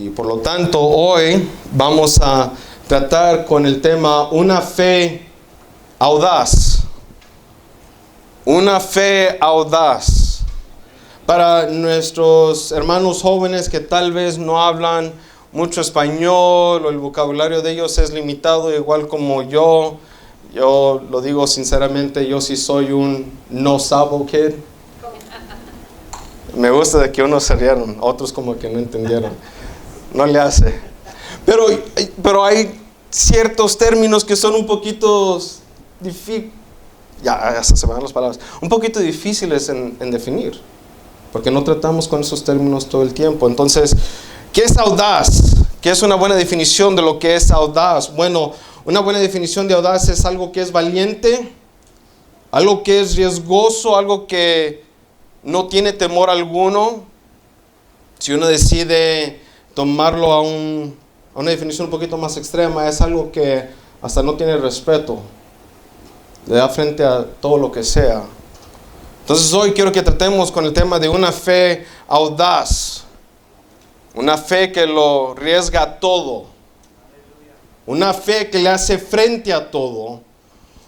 Y por lo tanto, hoy vamos a tratar con el tema una fe audaz. Una fe audaz. Para nuestros hermanos jóvenes que tal vez no hablan mucho español o el vocabulario de ellos es limitado, igual como yo lo digo sinceramente, yo sí soy un no sabo kid. Me gusta de que unos se rieron, otros como que no entendieron. No le hace. Pero hay ciertos términos que son un poquito difíciles. Ya se me van las palabras. Un poquito difíciles en definir. Porque no tratamos con esos términos todo el tiempo. Entonces, ¿qué es audaz? ¿Qué es una buena definición de lo que es audaz? Bueno, una buena definición de audaz es algo que es valiente, algo que es riesgoso, algo que no tiene temor alguno. Si uno decide tomarlo a una definición un poquito más extrema, es algo que hasta no tiene respeto, le da frente a todo lo que sea. Entonces hoy quiero que tratemos con el tema de una fe audaz, una fe que lo arriesga todo, una fe que le hace frente a todo,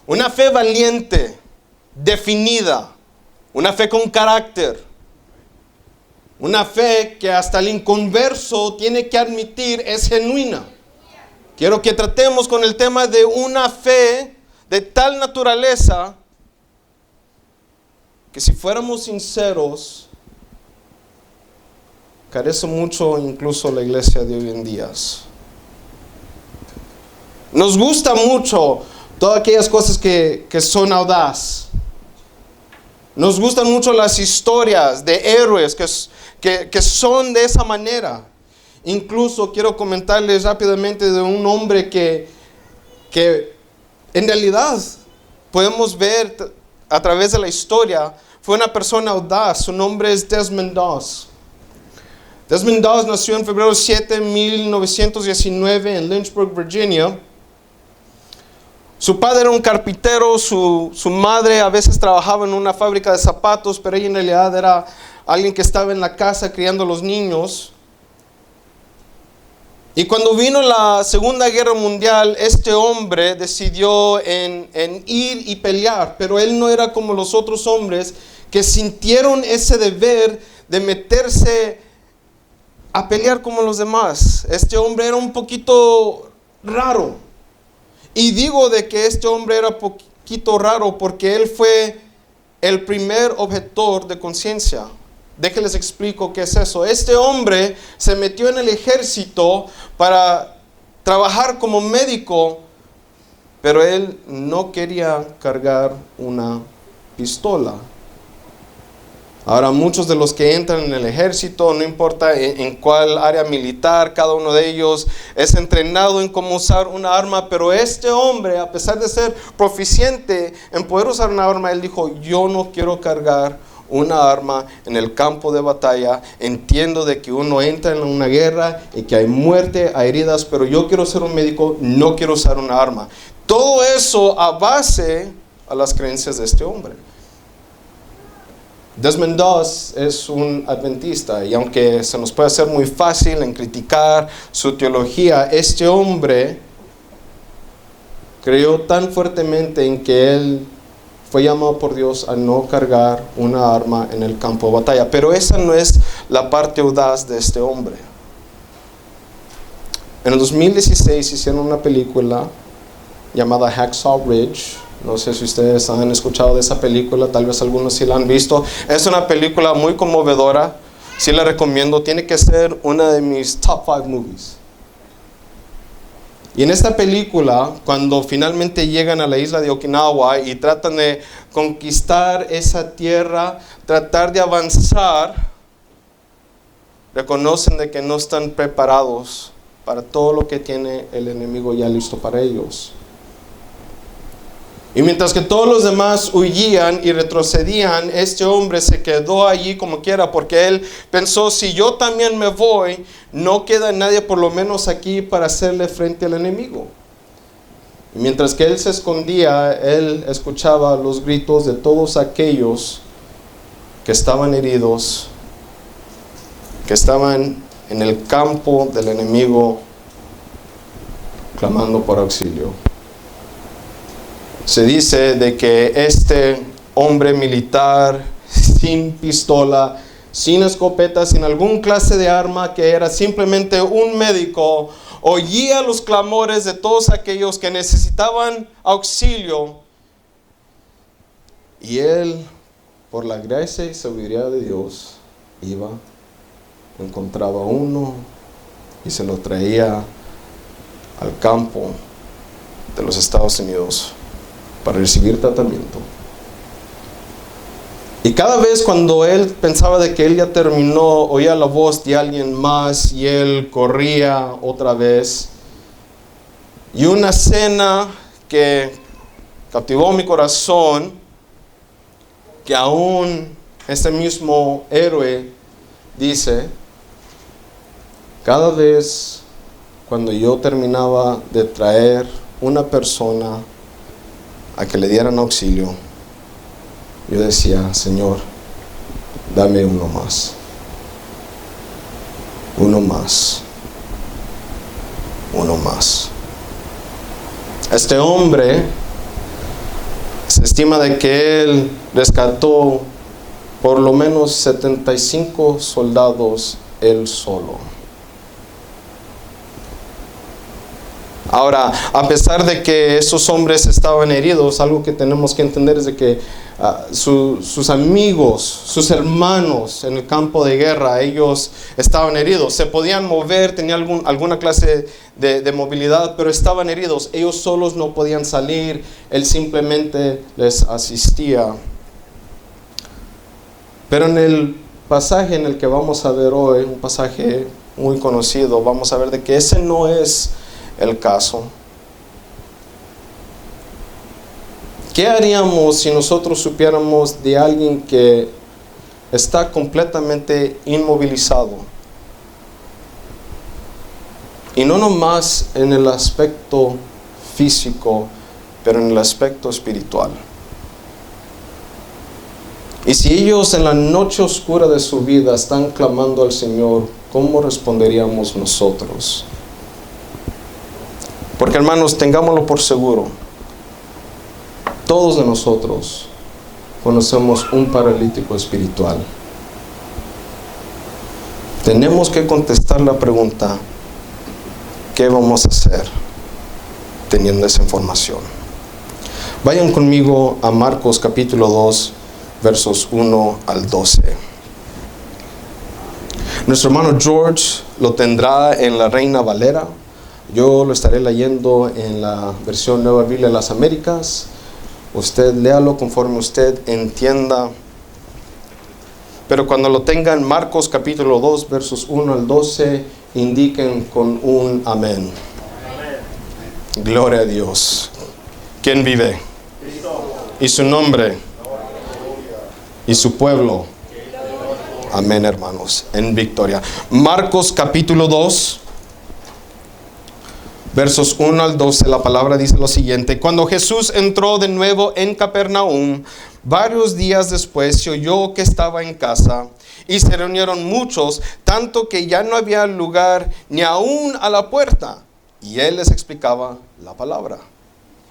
una fe valiente, definida, una fe con carácter, una fe que hasta el inconverso tiene que admitir es genuina. Quiero que tratemos con el tema de una fe de tal naturaleza que si fuéramos sinceros, carece mucho incluso la iglesia de hoy en día. Nos gusta mucho todas aquellas cosas que son audaz. Nos gustan mucho las historias de héroes que son de esa manera. Incluso quiero comentarles rápidamente de un hombre que en realidad podemos ver a través de la historia, fue una persona audaz. Su nombre es Desmond Doss. Desmond Doss nació en febrero 7 de 1919 en Lynchburg, Virginia. Su padre era un carpintero, su madre a veces trabajaba en una fábrica de zapatos, pero ella en realidad era alguien que estaba en la casa criando a los niños. Y cuando vino la Segunda Guerra Mundial, este hombre decidió en ir y pelear, pero él no era como los otros hombres que sintieron ese deber de meterse a pelear como los demás. Este hombre era un poquito raro. Y digo de que este hombre era un poquito raro porque él fue el primer objetor de conciencia. Déjenles explico qué es eso. Este hombre se metió en el ejército para trabajar como médico, pero él no quería cargar una pistola. Ahora, muchos de los que entran en el ejército, no importa en cuál área militar, cada uno de ellos es entrenado en cómo usar una arma, pero este hombre, a pesar de ser proficiente en poder usar una arma, él dijo, yo no quiero cargar una arma en el campo de batalla. Entiendo de que uno entra en una guerra y que hay muerte, hay heridas, pero yo quiero ser un médico, no quiero usar una arma. Todo eso a base a las creencias de este hombre. Desmond Doss es un adventista y aunque se nos puede hacer muy fácil en criticar su teología, este hombre creyó tan fuertemente en que él fue llamado por Dios a no cargar una arma en el campo de batalla. Pero esa no es la parte audaz de este hombre. En el 2016 hicieron una película llamada Hacksaw Ridge. No sé si ustedes han escuchado de esa película, tal vez algunos sí la han visto. Es una película muy conmovedora, sí la recomiendo, tiene que ser una de mis top 5 movies. Y en esta película, cuando finalmente llegan a la isla de Okinawa y tratan de conquistar esa tierra, tratar de avanzar, reconocen de que no están preparados para todo lo que tiene el enemigo ya listo para ellos. Y mientras que todos los demás huían y retrocedían, este hombre se quedó allí como quiera, porque él pensó, si yo también me voy, no queda nadie por lo menos aquí para hacerle frente al enemigo. Y mientras que él se escondía, él escuchaba los gritos de todos aquellos que estaban heridos, que estaban en el campo del enemigo clamando por auxilio. Se dice de que este hombre militar, sin pistola, sin escopeta, sin algún clase de arma, que era simplemente un médico, oía los clamores de todos aquellos que necesitaban auxilio, y él, por la gracia y sabiduría de Dios, iba, encontraba uno y se lo traía al campo de los Estados Unidos para recibir tratamiento. Y cada vez cuando él pensaba de que él ya terminó, oía la voz de alguien más y él corría otra vez. Y una escena que captivó mi corazón, que aún este mismo héroe dice: cada vez cuando yo terminaba de traer una persona a que le dieran auxilio, yo decía: Señor, dame uno más, uno más, uno más. Este hombre, se estima de que él rescató por lo menos 75 soldados él solo. Ahora, a pesar de que esos hombres estaban heridos, algo que tenemos que entender es de que sus amigos, sus hermanos en el campo de guerra, ellos estaban heridos. Se podían mover, tenían alguna clase de movilidad, pero estaban heridos. Ellos solos no podían salir, él simplemente les asistía. Pero en el pasaje en el que vamos a ver hoy, un pasaje muy conocido, vamos a ver de que ese no es el caso. ¿Qué haríamos si nosotros supiéramos de alguien que está completamente inmovilizado? Y no nomás en el aspecto físico, pero en el aspecto espiritual. Y si ellos en la noche oscura de su vida están clamando al Señor, ¿cómo responderíamos nosotros? Porque, hermanos, tengámoslo por seguro, todos de nosotros conocemos un paralítico espiritual. Tenemos que contestar la pregunta: ¿qué vamos a hacer teniendo esa información? Vayan conmigo a Marcos capítulo 2, versos 1 al 12. Nuestro hermano George lo tendrá en la Reina Valera. Yo lo estaré leyendo en la versión Nueva Biblia de las Américas. Usted léalo conforme usted entienda. Pero cuando lo tengan, Marcos capítulo 2, versos 1 al 12, indiquen con un amén. Amén. Gloria a Dios. ¿Quién vive? Cristo. Y su nombre. Y su pueblo. Amén, hermanos, en victoria. Marcos capítulo 2, versos 1 al 12, la palabra dice lo siguiente: Cuando Jesús entró de nuevo en Capernaum, varios días después se oyó que estaba en casa, y se reunieron muchos, tanto que ya no había lugar ni aún a la puerta, y él les explicaba la palabra.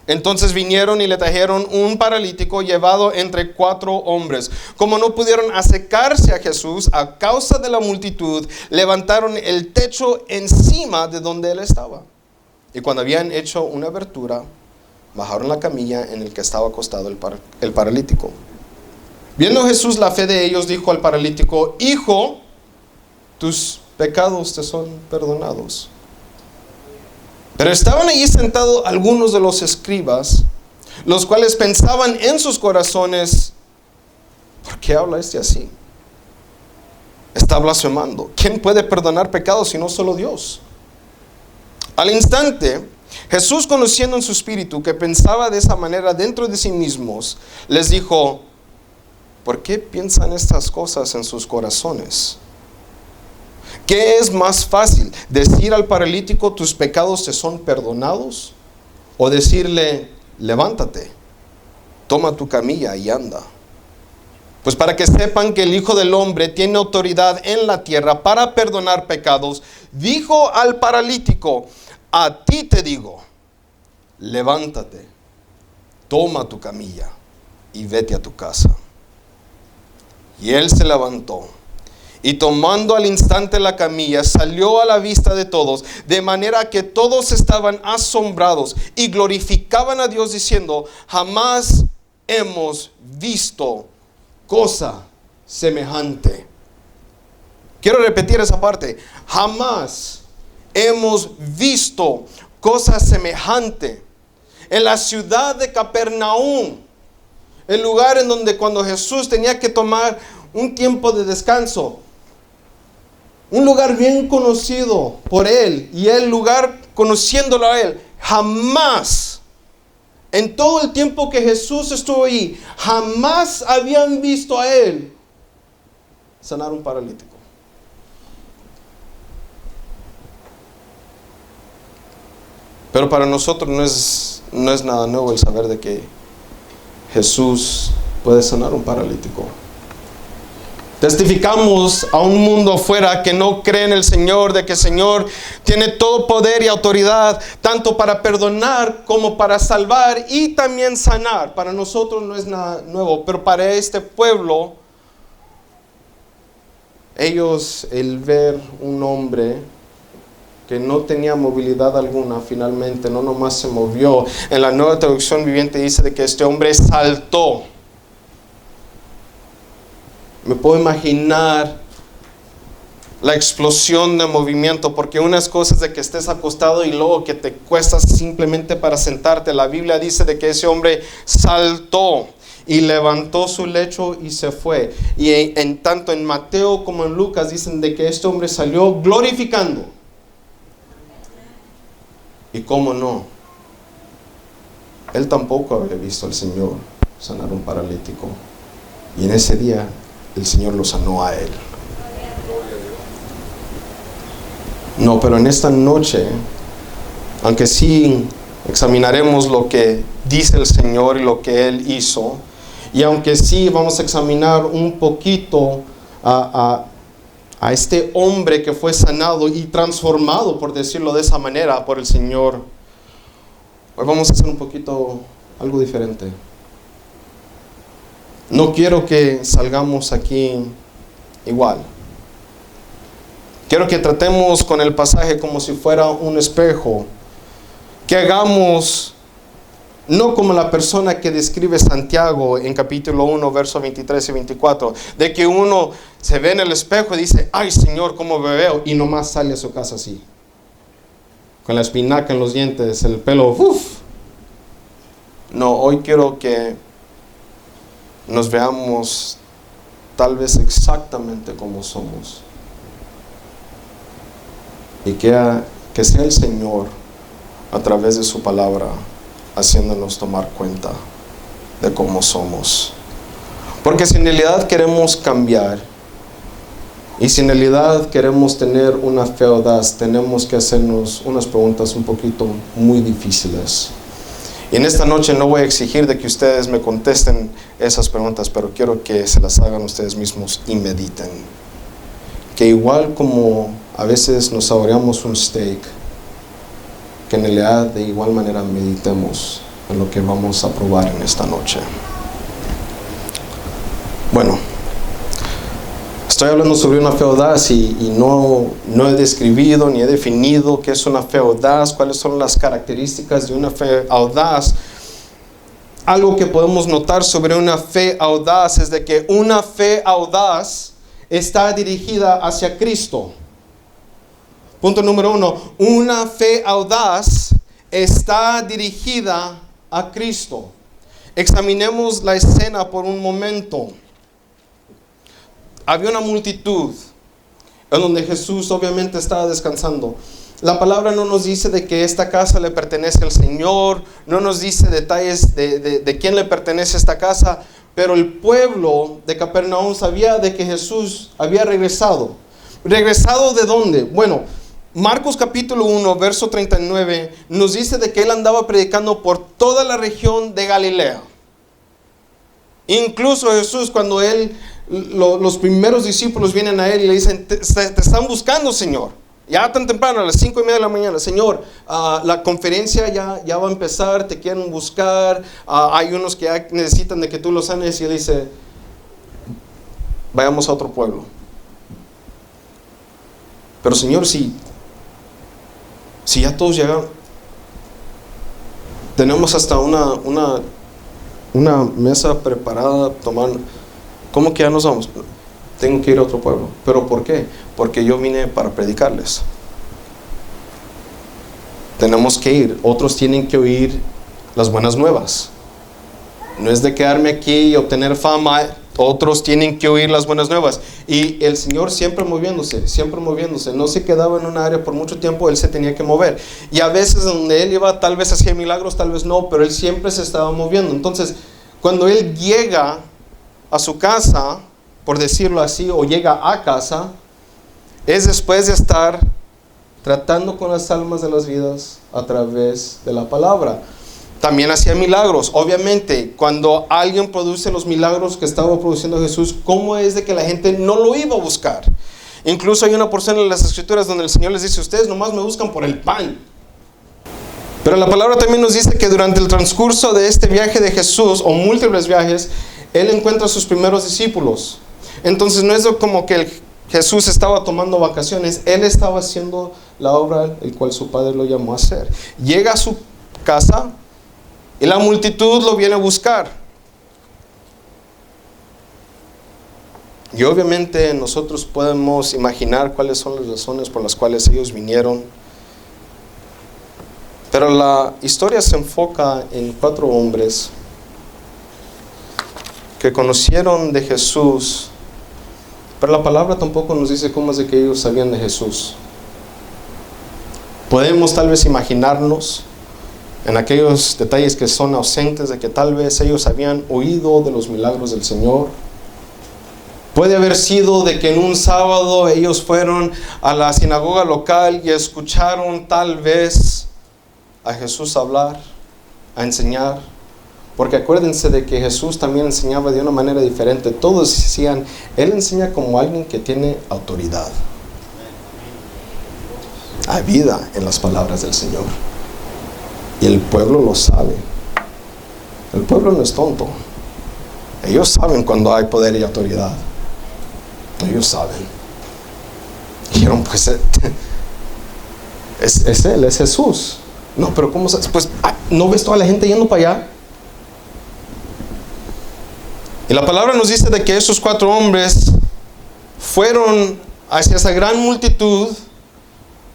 Entonces vinieron y le trajeron un paralítico llevado entre 4 hombres. Como no pudieron acercarse a Jesús a causa de la multitud, levantaron el techo encima de donde él estaba. Y cuando habían hecho una abertura, bajaron la camilla en el que estaba acostado el paralítico. Viendo Jesús la fe de ellos, dijo al paralítico: Hijo, tus pecados te son perdonados. Pero estaban allí sentados algunos de los escribas, los cuales pensaban en sus corazones: ¿por qué habla este así? Está blasfemando. ¿Quién puede perdonar pecados sino solo Dios? Al instante, Jesús, conociendo en su espíritu que pensaba de esa manera dentro de sí mismos, les dijo: ¿por qué piensan estas cosas en sus corazones? ¿Qué es más fácil, decir al paralítico: tus pecados te son perdonados? ¿O decirle: levántate, toma tu camilla y anda? Pues para que sepan que el Hijo del Hombre tiene autoridad en la tierra para perdonar pecados, dijo al paralítico: a ti te digo, levántate, toma tu camilla y vete a tu casa. Y él se levantó, y tomando al instante la camilla, salió a la vista de todos, de manera que todos estaban asombrados y glorificaban a Dios diciendo: jamás hemos visto cosa semejante. Quiero repetir esa parte. Jamás hemos visto cosa semejante. En la ciudad de Capernaum, el lugar en donde cuando Jesús tenía que tomar un tiempo de descanso, un lugar bien conocido por él, y el lugar conociéndolo a él, jamás, en todo el tiempo que Jesús estuvo ahí, jamás habían visto a él sanar un paralítico. Pero para nosotros no es nada nuevo el saber de que Jesús puede sanar un paralítico. Testificamos a un mundo afuera que no cree en el Señor, de que el Señor tiene todo poder y autoridad, tanto para perdonar como para salvar y también sanar. Para nosotros no es nada nuevo, pero para este pueblo, ellos, el ver un hombre que no tenía movilidad alguna, finalmente no nomás se movió. En la Nueva Traducción Viviente dice de que este hombre saltó. Me puedo imaginar la explosión de movimiento, porque unas cosas de que estés acostado y luego que te cuestas simplemente para sentarte. La Biblia dice de que ese hombre saltó y levantó su lecho y se fue. Y en tanto en Mateo como en Lucas dicen de que este hombre salió glorificando. Y cómo no, él tampoco había visto al Señor sanar un paralítico. Y en ese día el Señor lo sanó a él. No, pero en esta noche, aunque sí examinaremos lo que dice el Señor y lo que Él hizo, y aunque sí vamos a examinar un poquito a este hombre que fue sanado y transformado, por decirlo de esa manera, por el Señor, hoy vamos a hacer un poquito algo diferente. No quiero que salgamos aquí igual. Quiero que tratemos con el pasaje como si fuera un espejo. Que hagamos, no como la persona que describe Santiago en capítulo 1, versos 23 y 24. De que uno se ve en el espejo y dice: ay Señor, cómo me veo. Y nomás sale a su casa así. Con la espinaca en los dientes, el pelo, ¡uf! No, hoy quiero que nos veamos tal vez exactamente como somos. Y que sea el Señor a través de su palabra haciéndonos tomar cuenta de cómo somos. Porque si en realidad queremos cambiar y si en realidad queremos tener una fe audaz, tenemos que hacernos unas preguntas un poquito muy difíciles. Y en esta noche no voy a exigir de que ustedes me contesten esas preguntas, pero quiero que se las hagan ustedes mismos y mediten. Que igual como a veces nos saboreamos un steak, que en realidad de igual manera meditemos en lo que vamos a probar en esta noche. Bueno, estoy hablando sobre una fe audaz y no he describido ni he definido qué es una fe audaz, cuáles son las características de una fe audaz. Algo que podemos notar sobre una fe audaz es de que una fe audaz está dirigida hacia Cristo. Punto número 1, una fe audaz está dirigida a Cristo. Examinemos la escena por un momento. Había una multitud en donde Jesús obviamente estaba descansando. La palabra no nos dice de que esta casa le pertenece al Señor, no nos dice detalles de quién le pertenece esta casa, pero el pueblo de Capernaum sabía de que Jesús había regresado. ¿Regresado de dónde? Bueno, Marcos capítulo 1, verso 39, nos dice de que él andaba predicando por toda la región de Galilea. Incluso Jesús, cuando los primeros discípulos vienen a él y le dicen, te están buscando, Señor. Ya tan temprano, a las 5:30 de la mañana, Señor, la conferencia ya va a empezar, te quieren buscar, hay unos que ya necesitan de que tú los sanes. Y él dice, vayamos a otro pueblo. Pero Señor, si ya todos llegaron, tenemos hasta una mesa preparada, tomando, ¿cómo que ya nos vamos? Tengo que ir a otro pueblo. ¿Pero por qué? Porque yo vine para predicarles. Tenemos que ir. Otros tienen que oír las buenas nuevas. No es de quedarme aquí y obtener fama. Otros tienen que oír las buenas nuevas. Y el Señor siempre moviéndose. No se quedaba en una área por mucho tiempo, Él se tenía que mover. Y a veces donde Él iba, tal vez hacía milagros, tal vez no, pero Él siempre se estaba moviendo. Entonces, cuando Él llega a su casa, por decirlo así, o llega a casa, es después de estar tratando con las almas de las vidas a través de la palabra. También hacía milagros. Obviamente, cuando alguien produce los milagros que estaba produciendo Jesús, ¿cómo es de que la gente no lo iba a buscar? Incluso hay una porción en las Escrituras donde el Señor les dice, ustedes nomás me buscan por el pan. Pero la palabra también nos dice que durante el transcurso de este viaje de Jesús, o múltiples viajes, Él encuentra a sus primeros discípulos. Entonces no es como que Jesús estaba tomando vacaciones, Él estaba haciendo la obra el cual su Padre lo llamó a hacer. Llega a su casa y la multitud lo viene a buscar. Y obviamente nosotros podemos imaginar cuáles son las razones por las cuales ellos vinieron. Pero la historia se enfoca en 4 hombres que conocieron de Jesús. Pero la palabra tampoco nos dice cómo es de que ellos sabían de Jesús. Podemos tal vez imaginarnos en aquellos detalles que son ausentes de que tal vez ellos habían oído de los milagros del Señor. Puede haber sido de que en un sábado ellos fueron a la sinagoga local y escucharon tal vez a Jesús hablar, a enseñar. Porque acuérdense de que Jesús también enseñaba de una manera diferente. Todos decían, Él enseña como alguien que tiene autoridad. Hay vida en las palabras del Señor. Y el pueblo lo sabe. El pueblo no es tonto. Ellos saben cuando hay poder y autoridad. Ellos saben. Dijeron, pues, es Él, es Jesús. No, pero ¿cómo sabes? Pues, ¿no ves toda la gente yendo para allá? Y la palabra nos dice de que esos 4 hombres fueron hacia esa gran multitud,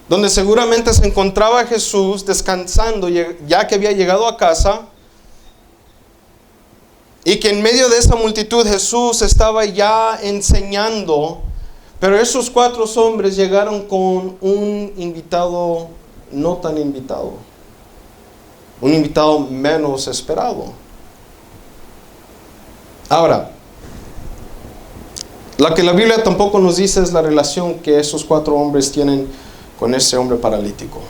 donde seguramente se encontraba Jesús descansando, ya que había llegado a casa, y que en medio de esa multitud Jesús estaba ya enseñando. Pero esos 4 hombres llegaron con un invitado no tan invitado, un invitado menos esperado. Ahora, lo que la Biblia tampoco nos dice es la relación que esos 4 hombres tienen con ese hombre paralítico.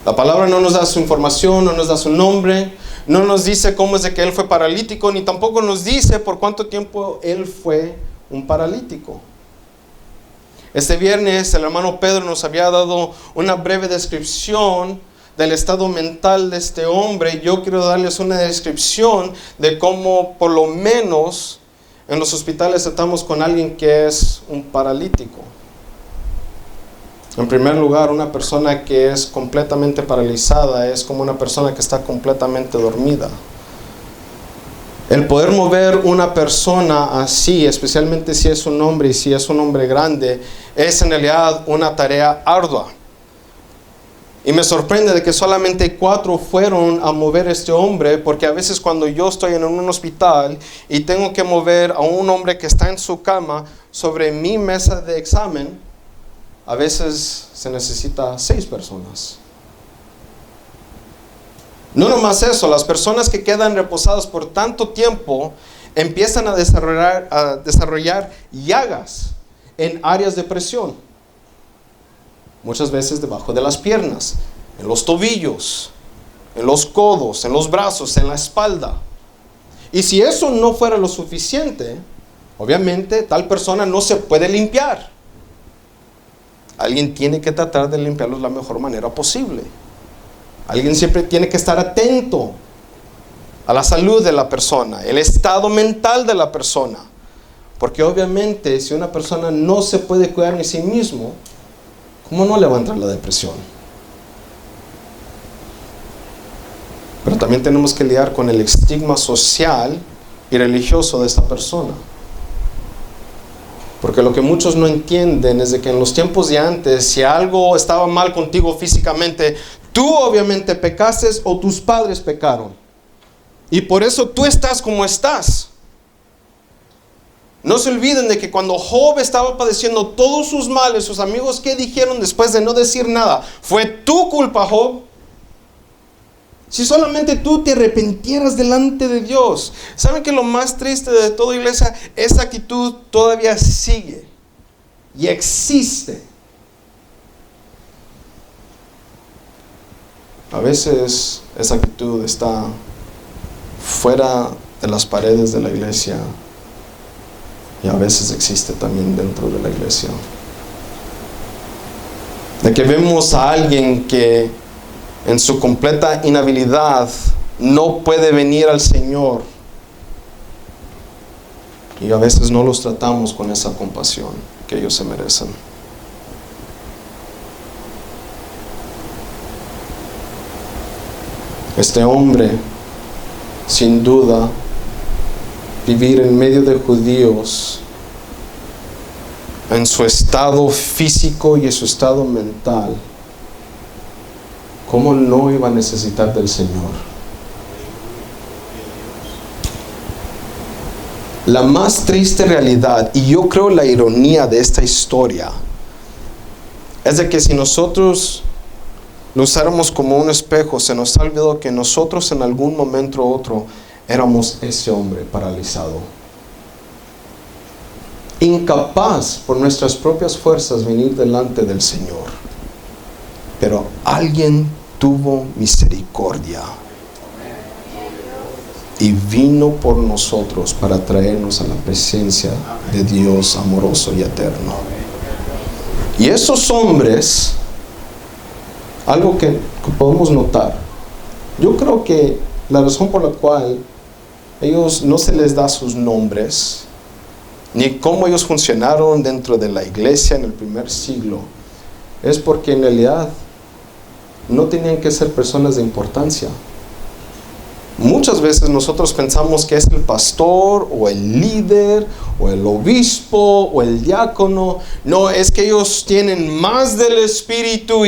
La palabra no nos da su información, no nos da su nombre, no nos dice cómo es de que él fue paralítico, ni tampoco nos dice por cuánto tiempo él fue un paralítico. Este viernes el hermano Pedro nos había dado una breve descripción del estado mental de este hombre. Yo quiero darles una descripción de cómo por lo menos en los hospitales tratamos con alguien que es un paralítico. En primer lugar, una persona que es completamente paralizada es como una persona que está completamente dormida. El poder mover una persona así, especialmente si es un hombre y si es un hombre grande, es en realidad una tarea ardua. Y me sorprende de que solamente 4 fueron a mover a este hombre, porque a veces cuando yo estoy en un hospital y tengo que mover a un hombre que está en su cama sobre mi mesa de examen, a veces se necesita 6 personas. No nomás eso, las personas que quedan reposadas por tanto tiempo empiezan a desarrollar llagas en áreas de presión. Muchas veces debajo de las piernas, en los tobillos, en los codos, en los brazos, en la espalda. Y si eso no fuera lo suficiente, obviamente tal persona no se puede limpiar. Alguien tiene que tratar de limpiarlo de la mejor manera posible. Alguien siempre tiene que estar atento a la salud de la persona, el estado mental de la persona. Porque obviamente si una persona no se puede cuidar ni sí mismo, ¿cómo no le va a entrar la depresión? Pero también tenemos que lidiar con el estigma social y religioso de esta persona. Porque lo que muchos no entienden es de que en los tiempos de antes, si algo estaba mal contigo físicamente, tú obviamente pecaste o tus padres pecaron. Y por eso tú estás como estás. No se olviden de que cuando Job estaba padeciendo todos sus males, sus amigos, ¿qué dijeron después de no decir nada? Fue tu culpa, Job. Si solamente tú te arrepintieras delante de Dios. ¿Saben que lo más triste de toda iglesia? Esa actitud todavía sigue y existe. A veces esa actitud está fuera de las paredes de la iglesia y a veces existe también dentro de la iglesia. De que vemos a alguien que en su completa inhabilidad no puede venir al Señor y a veces no los tratamos con esa compasión que ellos se merecen. Este hombre, sin duda, vivir en medio de judíos, en su estado físico y en su estado mental, ¿cómo no iba a necesitar del Señor? La más triste realidad, y yo creo la ironía de esta historia, es de que si nosotros lo usáramos como un espejo, se nos ha olvidado que nosotros en algún momento u otro éramos ese hombre paralizado, incapaz por nuestras propias fuerzas venir delante del Señor. Pero alguien tuvo misericordia y vino por nosotros para traernos a la presencia de Dios amoroso y eterno. Y esos hombres, algo que podemos notar, yo creo que la razón por la cual ellos no se les da sus nombres, ni cómo ellos funcionaron dentro de la iglesia en el primer siglo, es porque en realidad no tenían que ser personas de importancia. Muchas veces nosotros pensamos que es el pastor o el líder o el obispo o el diácono. No, es que ellos tienen más del Espíritu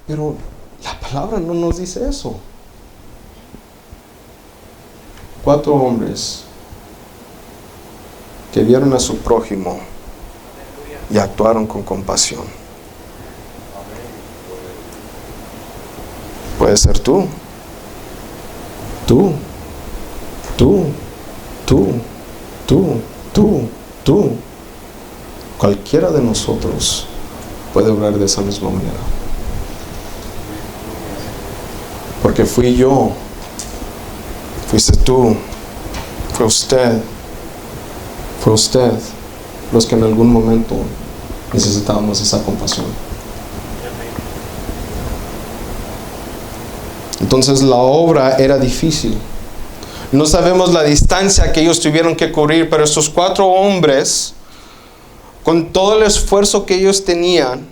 pero la palabra no nos dice eso. 4 hombres que vieron a su prójimo y actuaron con compasión. Puede ser tú. Cualquiera de nosotros puede obrar de esa misma manera. Porque fui yo, fuiste tú, fue usted los que en algún momento necesitábamos esa compasión. Entonces la obra era difícil. No sabemos la distancia que ellos tuvieron que cubrir, pero estos 4 hombres, con todo el esfuerzo que ellos tenían,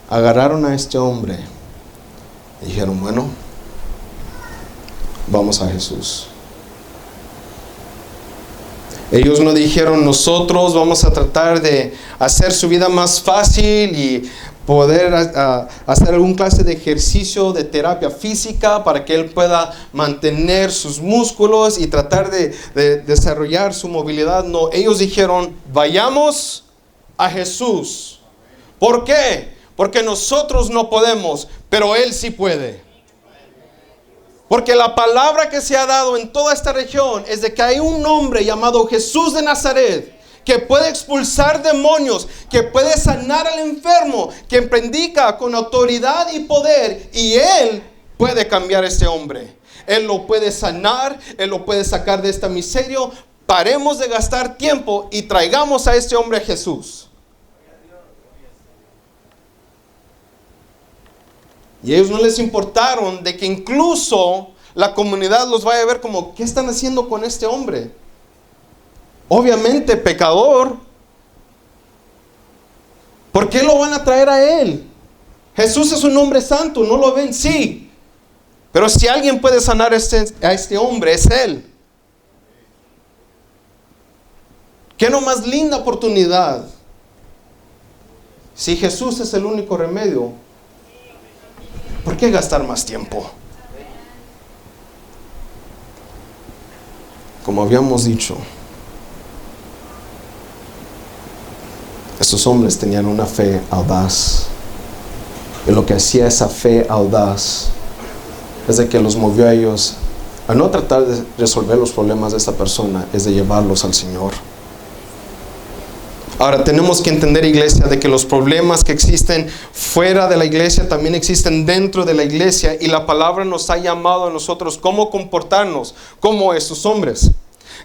agarraron a este hombre y dijeron, bueno, vamos a Jesús. Ellos no dijeron, nosotros vamos a tratar de hacer su vida más fácil y poder hacer algún clase de ejercicio, de terapia física para que él pueda mantener sus músculos y tratar de desarrollar su movilidad. No, ellos dijeron, vayamos a Jesús. ¿Por qué? Porque nosotros no podemos, pero Él sí puede. Porque la palabra que se ha dado en toda esta región es de que hay un hombre llamado Jesús de Nazaret que puede expulsar demonios, que puede sanar al enfermo, que predica con autoridad y poder, y Él puede cambiar a este hombre. Él lo puede sanar, Él lo puede sacar de esta miseria. Paremos de gastar tiempo y traigamos a este hombre a Jesús. Y a ellos no les importaron de que incluso la comunidad los vaya a ver como, ¿qué están haciendo con este hombre? Obviamente pecador. ¿Por qué lo van a traer a él? Jesús es un hombre santo, ¿no lo ven? Sí. Pero si alguien puede sanar a este hombre, es él. ¿Qué no más linda oportunidad? Si Jesús es el único remedio, ¿por qué gastar más tiempo? Como habíamos dicho, estos hombres tenían una fe audaz. Y lo que hacía esa fe audaz es de que los movió a ellos a no tratar de resolver los problemas de esta persona, es de llevarlos al Señor. Ahora tenemos que entender, iglesia, de que los problemas que existen fuera de la iglesia también existen dentro de la iglesia, y la palabra nos ha llamado a nosotros cómo comportarnos como estos hombres.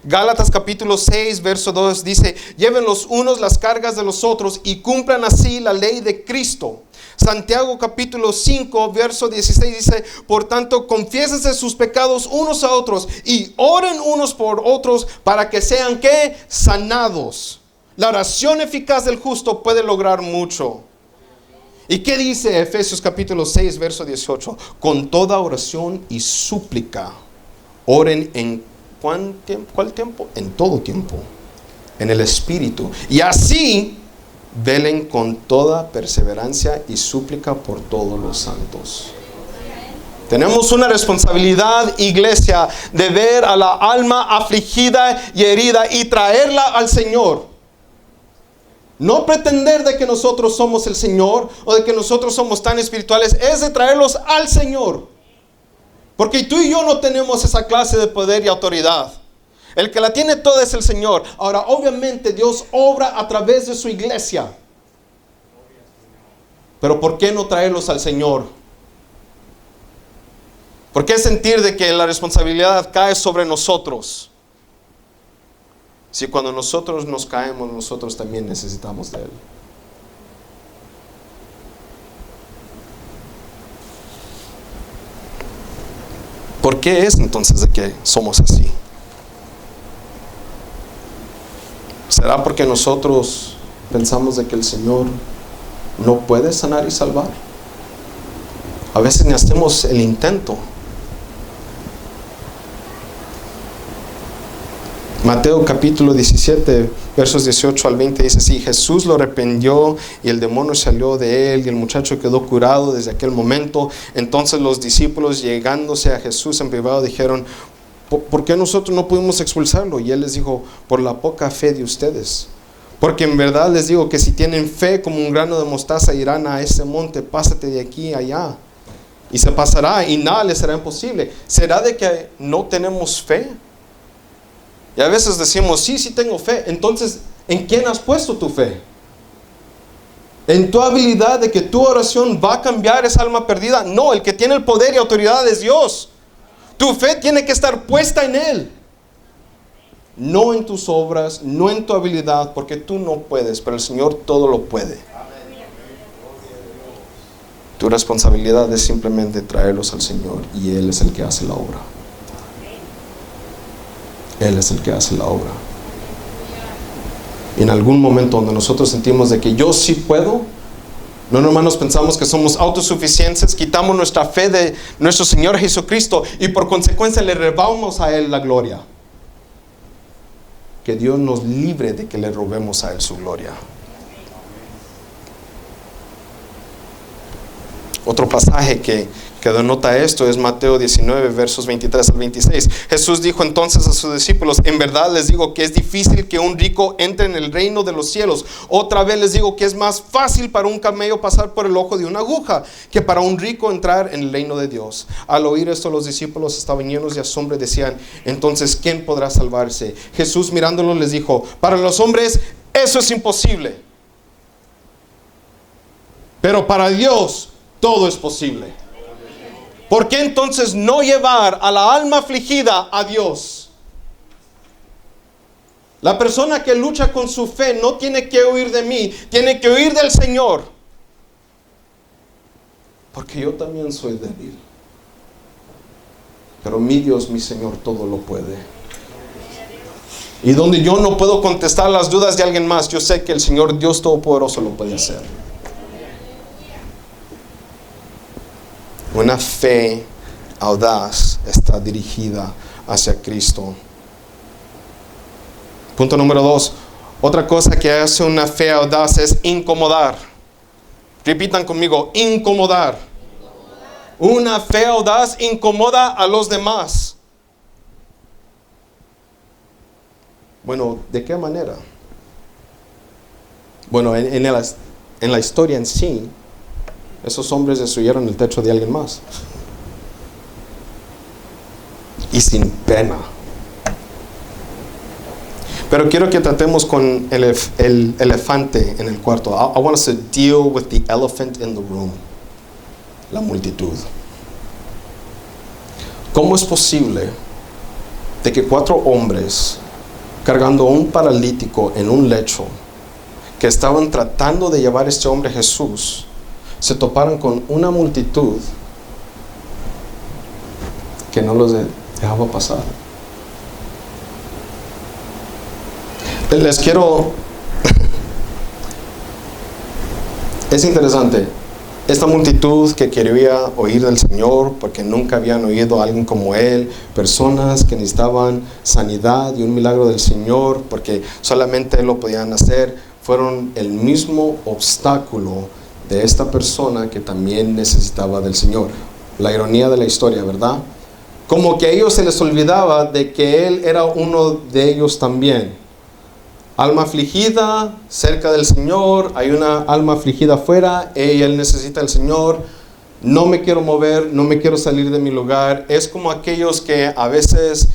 Gálatas capítulo 6 verso 2 dice: lleven los unos las cargas de los otros y cumplan así la ley de Cristo. Santiago capítulo 5 verso 16 dice: por tanto, confiésense sus pecados unos a otros y oren unos por otros para que sean ¿qué? Sanados. La oración eficaz del justo puede lograr mucho. ¿Y qué dice Efesios capítulo 6 verso 18? Con toda oración y súplica oren en ¿cuál tiempo? En todo tiempo, en el Espíritu, y así velen con toda perseverancia y súplica por todos los santos. Tenemos una responsabilidad, iglesia, de ver a la alma afligida y herida y traerla al Señor. No pretender de que nosotros somos el Señor o de que nosotros somos tan espirituales, es de traerlos al Señor. Porque tú y yo no tenemos esa clase de poder y autoridad. El que la tiene toda es el Señor. Ahora, obviamente Dios obra a través de su iglesia. Pero ¿por qué no traerlos al Señor? ¿Por qué sentir de que la responsabilidad cae sobre nosotros? Si cuando nosotros nos caemos, nosotros también necesitamos de Él. ¿Por qué es entonces de que somos así? ¿Será porque nosotros pensamos de que el Señor no puede sanar y salvar? A veces ni hacemos el intento. Mateo capítulo 17 versos 18 al 20 dice así: Jesús lo reprendió y el demonio salió de él y el muchacho quedó curado desde aquel momento. Entonces los discípulos, llegándose a Jesús en privado, dijeron: ¿por qué nosotros no pudimos expulsarlo? Y él les dijo: por la poca fe de ustedes. Porque en verdad les digo que si tienen fe como un grano de mostaza, irán a ese monte: pásate de aquí a allá, y se pasará, y nada les será imposible. ¿Será de que no tenemos fe? Y a veces decimos: sí tengo fe. Entonces, ¿en quién has puesto tu fe? ¿En tu habilidad de que tu oración va a cambiar esa alma perdida? No, el que tiene el poder y autoridad es Dios. Tu fe tiene que estar puesta en Él, no en tus obras, no en tu habilidad, porque tú no puedes, pero el Señor todo lo puede. Tu responsabilidad es simplemente traerlos al Señor, y Él es el que hace la obra. Él es el que hace la obra. Y en algún momento donde nosotros sentimos de que yo sí puedo, no, hermanos, pensamos que somos autosuficientes, quitamos nuestra fe de nuestro Señor Jesucristo y por consecuencia le robamos a Él la gloria. Que Dios nos libre de que le robemos a Él su gloria. Otro pasaje que denota esto es Mateo 19 versos 23 al 26. Jesús dijo entonces a sus discípulos: en verdad les digo que es difícil que un rico entre en el reino de los cielos. Otra vez les digo que es más fácil para un camello pasar por el ojo de una aguja que para un rico entrar en el reino de Dios. Al oír esto, los discípulos estaban llenos de asombro y decían: entonces, ¿quién podrá salvarse? Jesús, mirándolos, les dijo: para los hombres eso es imposible, pero para Dios todo es posible. ¿Por qué entonces no llevar a la alma afligida a Dios? La persona que lucha con su fe no tiene que huir de mí, tiene que huir del Señor. Porque yo también soy débil. Pero mi Dios, mi Señor, todo lo puede. Y donde yo no puedo contestar las dudas de alguien más, yo sé que el Señor Dios Todopoderoso lo puede hacer. Una fe audaz está dirigida hacia Cristo. Punto número 2. Otra cosa que hace una fe audaz es incomodar. Repitan conmigo, incomodar. Una fe audaz incomoda a los demás. Bueno, ¿de qué manera? Bueno, en la historia en sí, esos hombres destruyeron el techo de alguien más. Y sin pena. Pero quiero que tratemos con el elefante en el cuarto. I want us to deal with the elephant in the room. La multitud. ¿Cómo es posible de que 4 hombres cargando a un paralítico en un lecho, que estaban tratando de llevar a este hombre a Jesús, se toparan con una multitud que no los dejaba pasar? Les quiero... Es interesante. Esta multitud que quería oír del Señor porque nunca habían oído a alguien como Él, personas que necesitaban sanidad y un milagro del Señor porque solamente Él lo podían hacer, fueron el mismo obstáculo de esta persona que también necesitaba del Señor. La ironía de la historia, ¿verdad? Como que a ellos se les olvidaba de que Él era uno de ellos también. Alma afligida cerca del Señor, hay una alma afligida afuera, él necesita al Señor, no me quiero mover, no me quiero salir de mi lugar. Es como aquellos que a veces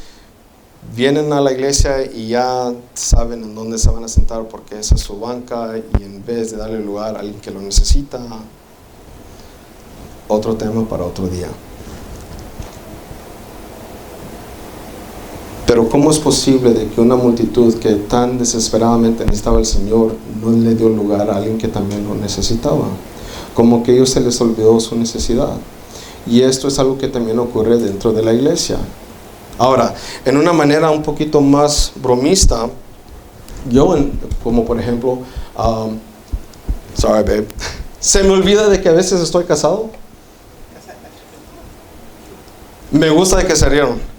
vienen a la iglesia y ya saben en dónde se van a sentar porque esa es su banca, y en vez de darle lugar a alguien que lo necesita, otro tema para otro día. Pero ¿cómo es posible de que una multitud que tan desesperadamente necesitaba al Señor no le dio lugar a alguien que también lo necesitaba? Como que a ellos se les olvidó su necesidad. Y esto es algo que también ocurre dentro de la iglesia. Ahora, en una manera un poquito más bromista, como por ejemplo, sorry babe, se me olvida de que a veces estoy casado. Me gusta de que se rieron.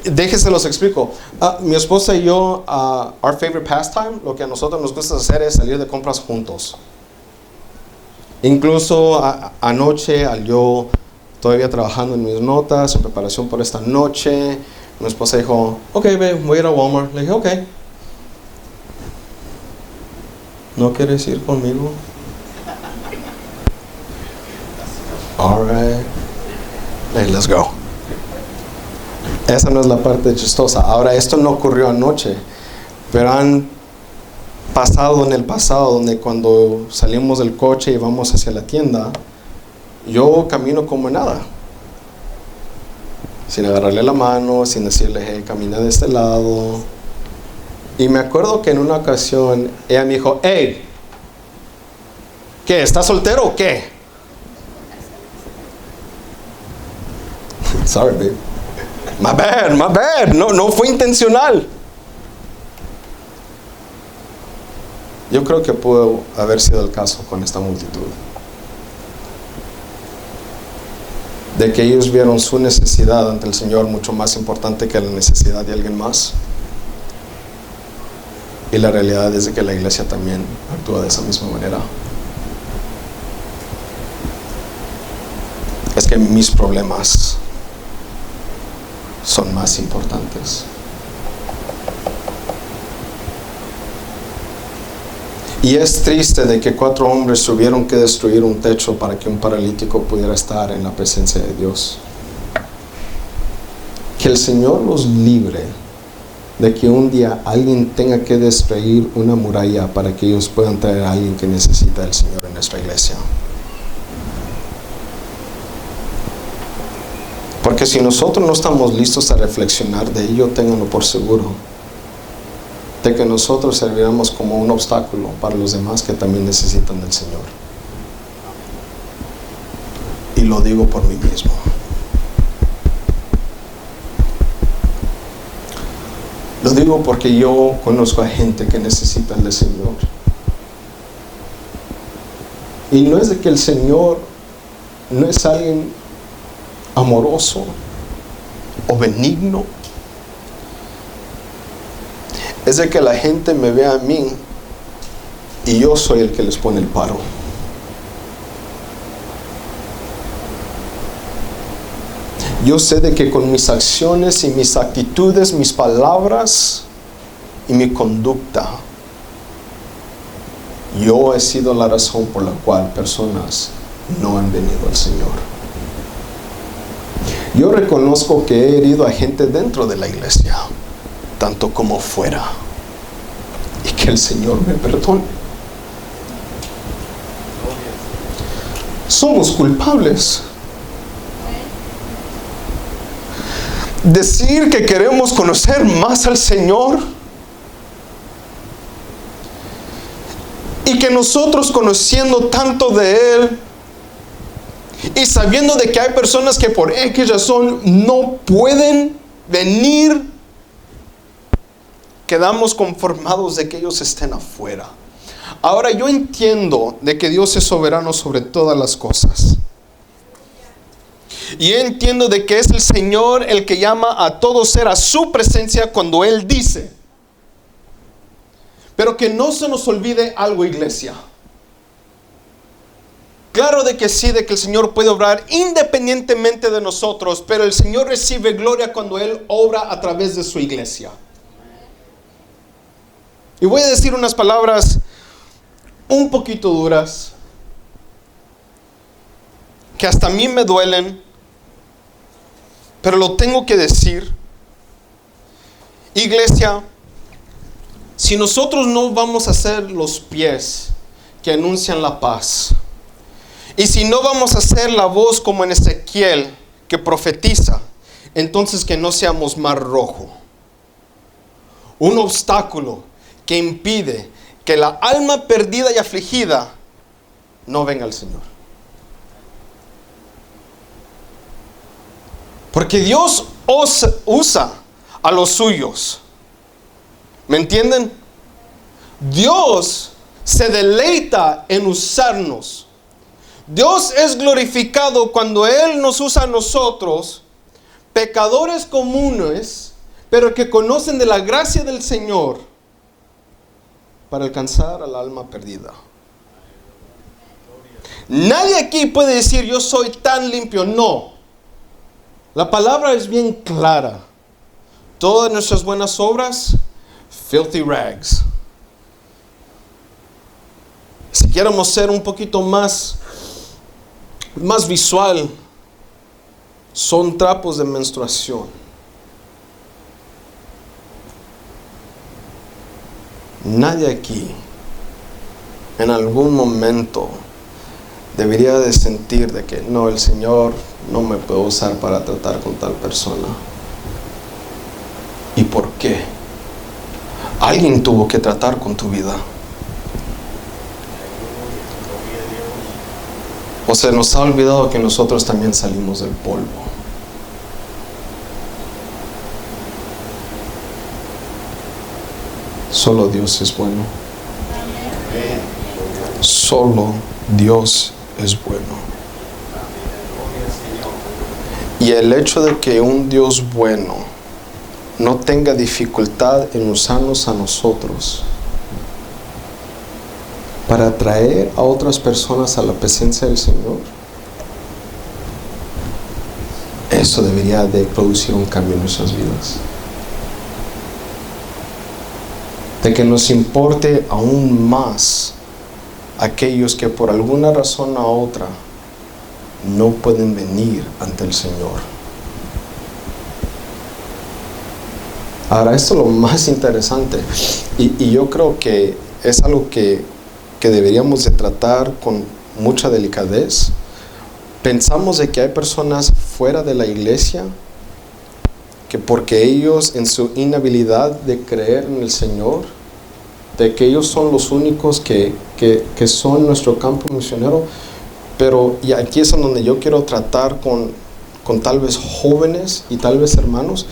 Déjense los explico. Mi esposa y yo, our favorite pastime, lo que a nosotros nos gusta hacer es salir de compras juntos. Incluso anoche, al yo todavía trabajando en mis notas, en preparación por esta noche, mi esposa dijo, ok, babe, voy a ir a Walmart. Le dije, ok. ¿No quieres ir conmigo? Alright. Hey, let's go. Esa no es la parte chistosa. Ahora, esto no ocurrió anoche, pero han pasado en el pasado, donde cuando salimos del coche y vamos hacia la tienda, yo camino como nada, sin agarrarle la mano, sin decirle, hey, camina de este lado. Y me acuerdo que en una ocasión ella me dijo, hey, ¿qué? ¿Estás soltero o qué? Sorry, babe. My bad. No fue intencional. Yo creo que pudo haber sido el caso con esta multitud. De que ellos vieron su necesidad ante el Señor mucho más importante que la necesidad de alguien más. Y la realidad es de que la iglesia también actúa de esa misma manera. Es que mis problemas son más importantes. Y es triste de que 4 hombres tuvieron que destruir un techo para que un paralítico pudiera estar en la presencia de Dios. Que el Señor los libre de que un día alguien tenga que destruir una muralla para que ellos puedan traer a alguien que necesita del Señor en nuestra iglesia. Porque si nosotros no estamos listos a reflexionar de ello, ténganlo por seguro, de que nosotros serviremos como un obstáculo para los demás que también necesitan del Señor. Y lo digo por mí mismo. Lo digo porque yo conozco a gente que necesita del Señor. Y no es de que el Señor no es alguien amoroso o benigno. Es de que la gente me ve a mí y yo soy el que les pone el paro. Yo sé de que con mis acciones y mis actitudes, mis palabras y mi conducta, yo he sido la razón por la cual personas no han venido al Señor. Yo reconozco que he herido a gente dentro de la iglesia, tanto como fuera, y que el Señor me perdone. Somos culpables. Decir que queremos conocer más al Señor y que nosotros, conociendo tanto de Él y sabiendo de que hay personas que por X razón no pueden venir, quedamos conformados de que ellos estén afuera. Ahora, yo entiendo de que Dios es soberano sobre todas las cosas. Y yo entiendo de que es el Señor el que llama a todo ser a su presencia cuando Él dice. Pero que no se nos olvide algo, iglesia. Claro de que sí, de que el Señor puede obrar independientemente de nosotros, pero el Señor recibe gloria cuando Él obra a través de su iglesia. Y voy a decir unas palabras un poquito duras, que hasta a mí me duelen, pero lo tengo que decir. Iglesia, si nosotros no vamos a ser los pies que anuncian la paz, y si no vamos a ser la voz como en Ezequiel que profetiza, entonces que no seamos mar rojo, un obstáculo que impide que la alma perdida y afligida no venga al Señor. Porque Dios usa a los suyos. ¿Me entienden? Dios se deleita en usarnos. Dios es glorificado cuando Él nos usa a nosotros, pecadores comunes, pero que conocen de la gracia del Señor, para alcanzar al alma perdida. Nadie aquí puede decir yo soy tan limpio. No. La palabra es bien clara. Todas nuestras buenas obras, filthy rags. Si queremos ser un poquito más visual, son trapos de menstruación. Nadie aquí en algún momento debería de sentir de que no, el Señor no me puede usar para tratar con tal persona. ¿Y por qué? Alguien tuvo que tratar con tu vida. O se nos ha olvidado que nosotros también salimos del polvo. Solo Dios es bueno. Solo Dios es bueno. Y el hecho de que un Dios bueno no tenga dificultad en usarnos a nosotros para atraer a otras personas a la presencia del Señor, eso debería de producir un cambio en nuestras vidas. De que nos importe aún más aquellos que por alguna razón u otra no pueden venir ante el Señor. Ahora, esto es lo más interesante, y yo creo que es algo que deberíamos de tratar con mucha delicadez, Pensamos de que hay personas fuera de la iglesia que porque ellos en su inhabilidad de creer en el Señor, de que ellos son los únicos que son nuestro campo misionero. Pero y aquí es en donde yo quiero tratar con tal vez jóvenes y tal vez hermanos.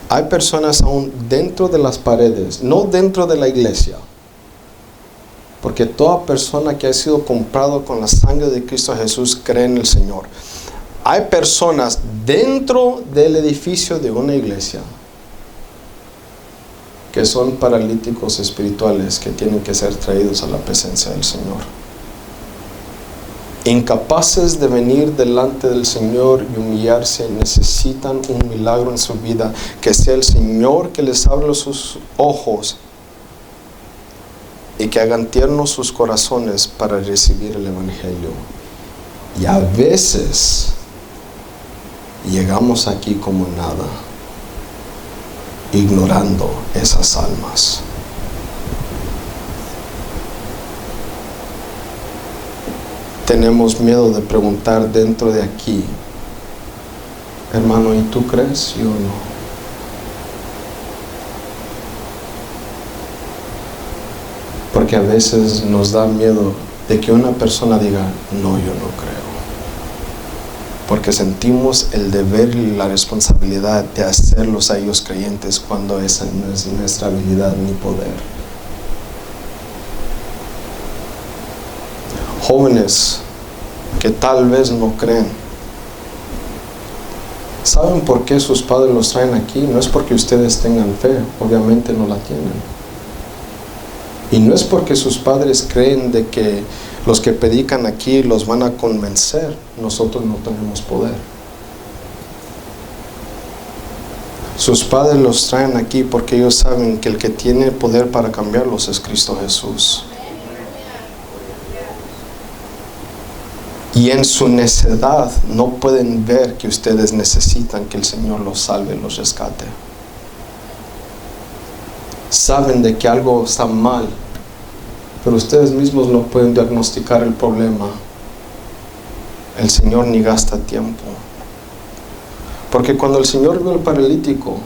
Hay personas aún dentro de las paredes, no dentro de la iglesia, porque toda persona que ha sido comprado con la sangre de Cristo Jesús cree en el Señor. Hay personas dentro del edificio de una iglesia que son paralíticos espirituales que tienen que ser traídos a la presencia del Señor. Incapaces de venir delante del Señor y humillarse, necesitan un milagro en su vida, que sea el Señor que les abra sus ojos y que hagan tiernos sus corazones para recibir el Evangelio. Y a veces llegamos aquí como nada, ignorando esas almas. Tenemos miedo de preguntar dentro de aquí, hermano, ¿y tú crees? Yo no. Porque a veces nos da miedo de que una persona diga, no, yo no creo. Porque sentimos el deber y la responsabilidad de hacerlos a ellos creyentes cuando esa no es nuestra habilidad ni poder. Jóvenes que tal vez no creen, ¿saben por qué sus padres los traen aquí? No es porque ustedes tengan fe, obviamente no la tienen. Y no es porque sus padres creen de que los que predican aquí los van a convencer. Nosotros no tenemos poder. Sus padres los traen aquí porque ellos saben que el que tiene poder para cambiarlos es Cristo Jesús. Y en su necedad no pueden ver que ustedes necesitan que el Señor los salve, los rescate. Saben de que algo está mal, pero ustedes mismos no pueden diagnosticar el problema. El Señor ni gasta tiempo. Porque cuando el Señor vio al paralítico,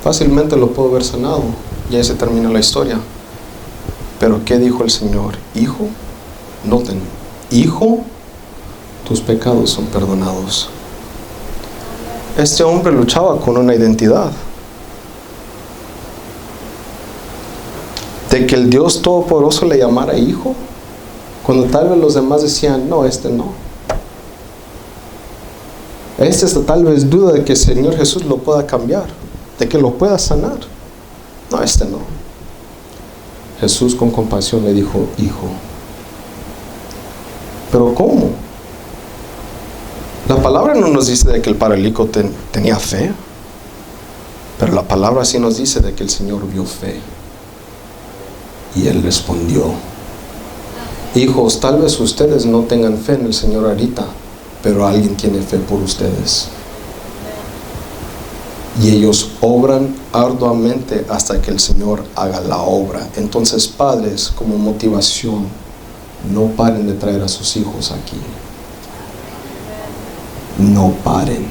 fácilmente lo pudo haber sanado. Y ahí se termina la historia. Pero ¿qué dijo el Señor? Hijo, noten, hijo, tus pecados son perdonados. Este hombre luchaba con una identidad de que el Dios Todopoderoso le llamara hijo, cuando tal vez los demás decían, no, este no. Este está tal vez duda de que el Señor Jesús lo pueda cambiar, de que lo pueda sanar. No, este no. Jesús con compasión le dijo, hijo. ¿Pero cómo? La palabra no nos dice de que el paralítico tenía fe, pero la palabra sí nos dice de que el Señor vio fe. Y él respondió, hijos, tal vez ustedes no tengan fe en el Señor ahorita, pero alguien tiene fe por ustedes. Y ellos obran arduamente hasta que el Señor haga la obra. Entonces, padres, como motivación, no paren de traer a sus hijos aquí. No paren.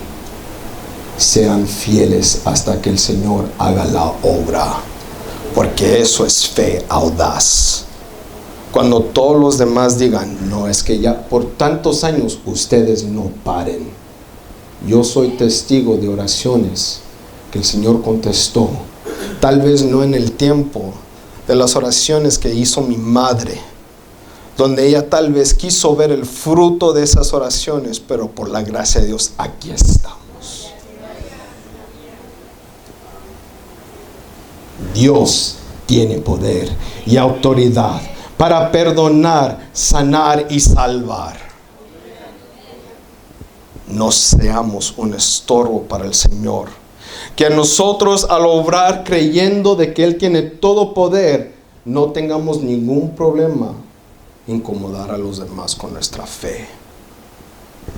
Sean fieles hasta que el Señor haga la obra. Porque eso es fe audaz. Cuando todos los demás digan, no, es que ya por tantos años, ustedes no paren. Yo soy testigo de oraciones que el Señor contestó. Tal vez no en el tiempo de las oraciones que hizo mi madre, donde ella tal vez quiso ver el fruto de esas oraciones, pero por la gracia de Dios, aquí estamos. Dios tiene poder y autoridad para perdonar, sanar y salvar. No seamos un estorbo para el Señor. Que nosotros al obrar creyendo de que Él tiene todo poder, no tengamos ningún problema incomodar a los demás con nuestra fe.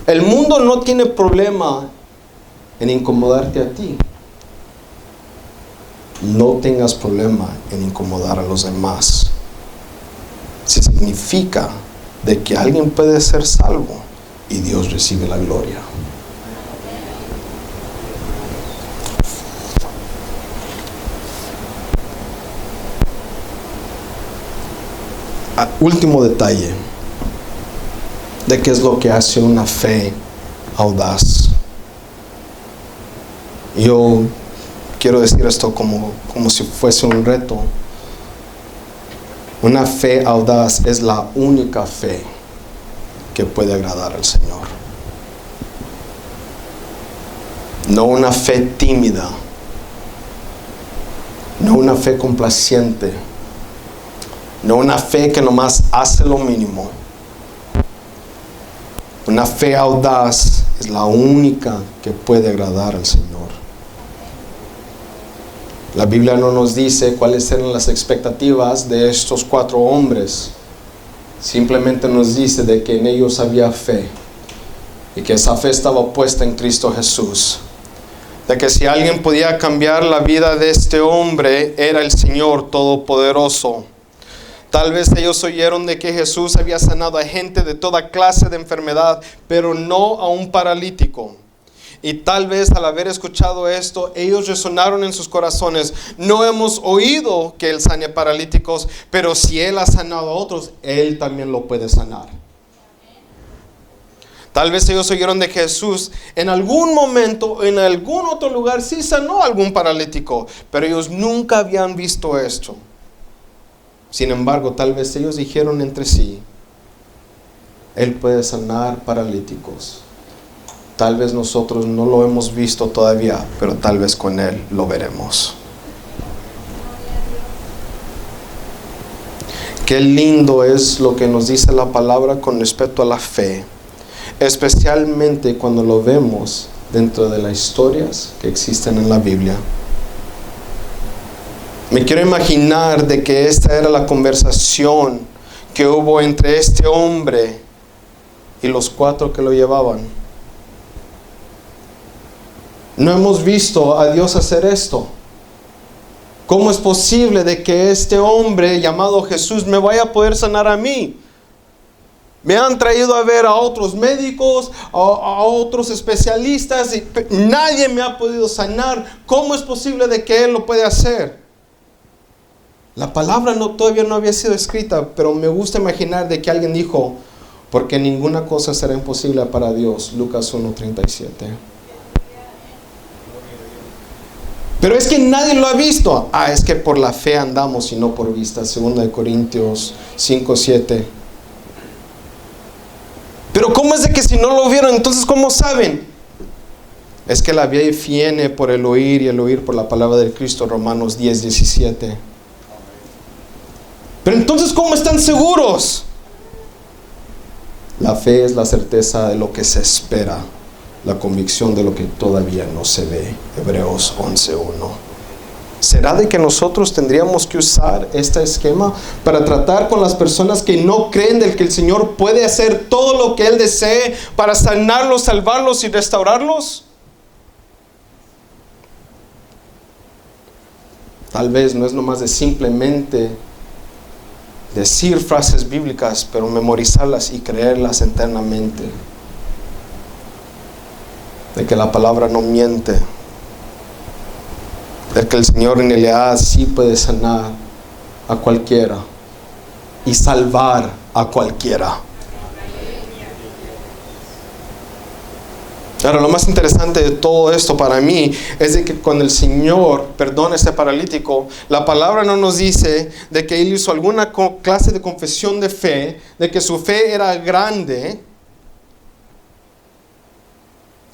El mundo no tiene problema en incomodarte a ti. No tengas problema en incomodar a los demás. Si significa de que alguien puede ser salvo y Dios recibe la gloria. Último detalle de qué es lo que hace una fe audaz. Yo quiero decir esto como si fuese un reto. Una fe audaz es la única fe que puede agradar al Señor. No una fe tímida, no una fe complaciente, no una fe que nomás hace lo mínimo. Una fe audaz es la única que puede agradar al Señor. La Biblia no nos dice cuáles eran las expectativas de estos 4 hombres. Simplemente nos dice de que en ellos había fe y que esa fe estaba puesta en Cristo Jesús. De que si alguien podía cambiar la vida de este hombre, era el Señor Todopoderoso. Tal vez ellos oyeron de que Jesús había sanado a gente de toda clase de enfermedad, pero no a un paralítico. Y tal vez al haber escuchado esto, ellos resonaron en sus corazones: no hemos oído que Él sane a paralíticos, pero si Él ha sanado a otros, Él también lo puede sanar. Tal vez ellos oyeron de que Jesús en algún momento, en algún otro lugar, sí sanó a algún paralítico, pero ellos nunca habían visto esto. Sin embargo, tal vez ellos dijeron entre sí: Él puede sanar paralíticos. Tal vez nosotros no lo hemos visto todavía, pero tal vez con Él lo veremos. Qué lindo es lo que nos dice la palabra con respecto a la fe, especialmente cuando lo vemos dentro de las historias que existen en la Biblia. Me quiero imaginar de que esta era la conversación que hubo entre este hombre y los 4 que lo llevaban. No hemos visto a Dios hacer esto. ¿Cómo es posible de que este hombre llamado Jesús me vaya a poder sanar a mí? Me han traído a ver a otros médicos, a otros especialistas, y nadie me ha podido sanar. ¿Cómo es posible de que Él lo puede hacer? La palabra todavía no había sido escrita, pero me gusta imaginar de que alguien dijo: porque ninguna cosa será imposible para Dios. Lucas 1:37. Pero es que nadie lo ha visto. Es que por la fe andamos y no por vista. 2 Corintios 5:7. Pero ¿cómo es de que si no lo vieron, entonces cómo saben? Es que la fe viene por el oír y el oír por la palabra de Cristo. Romanos 10:17. Pero entonces ¿cómo están seguros? La fe es la certeza de lo que se espera, la convicción de lo que todavía no se ve. Hebreos 11:1. ¿Será de que nosotros tendríamos que usar este esquema para tratar con las personas que no creen de que el Señor puede hacer todo lo que Él desee para sanarlos, salvarlos y restaurarlos? Tal vez no es nomás de simplemente decir frases bíblicas, pero memorizarlas y creerlas internamente. De que la palabra no miente, de que el Señor en realidad sí puede sanar a cualquiera y salvar a cualquiera. Ahora, lo más interesante de todo esto para mí es de que cuando el Señor perdona a este paralítico, la palabra no nos dice de que Él hizo alguna clase de confesión de fe, de que su fe era grande.